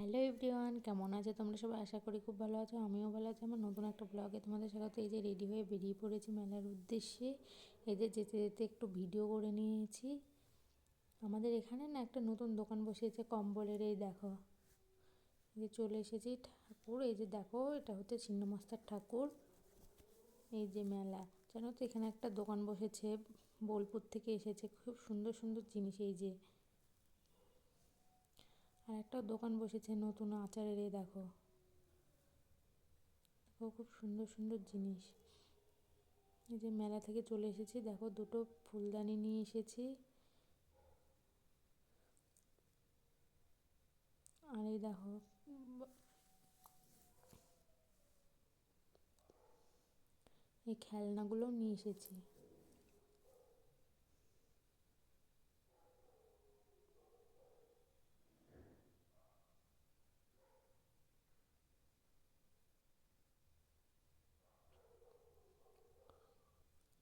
Hello everyone, কেমন আছো তোমরা সবাই? আশা করি খুব ভালো আছো। আমিও ভালো আছি। আমার নতুন একটা ব্লগে তোমাদের স্বাগত। এই যে রেডি হয়ে বেরিয়ে পড়েছি মেলার উদ্দেশ্যে। এই যে যেতে যেতে একটু ভিডিও করে নিয়েছি। আমাদের এখানে না একটা নতুন দোকান বসিয়েছে কম্বলের। এই দেখো, এই যে চলে এসেছি। ঠাকুর এই যে দেখো, এটা হচ্ছে ছিন্নমস্তার ঠাকুর। এই যে মেলা, জানো তো এখানে একটা দোকান বসেছে, বোলপুর থেকে এসেছে। খুব সুন্দর সুন্দর জিনিস। এই যে আর একটা দোকান বসেছে নতুন আচারের। এই দেখো, খুব সুন্দর সুন্দর জিনিস। এই যে মেলা থেকে চলে এসেছি, দেখো দুটো ফুলদানি নিয়ে এসেছি। আর এই দেখো, এই খেলনাগুলো নিয়ে এসেছি।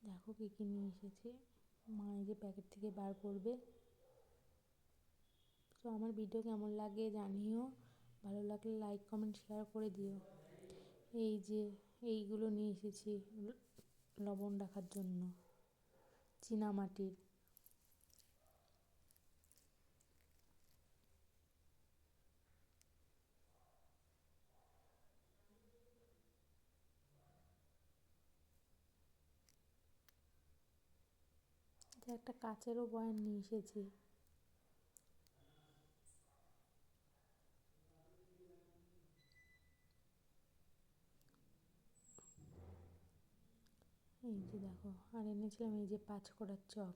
দেখো কী কী নিয়ে এসেছি। মা এই যে প্যাকেট থেকে বার করবে। তো আমার ভিডিও কেমন লাগে জানিও। ভালো লাগলে লাইক কমেন্ট শেয়ার করে দিও। এই যে এইগুলো নিয়ে এসেছি লবণ রাখার জন্য, চীনামাটির। একটা কাচেরও বয়াম নিয়ে এসেছি। এই যে দেখো, আর এনেছিলাম এই যে 5 কড়ার চপ।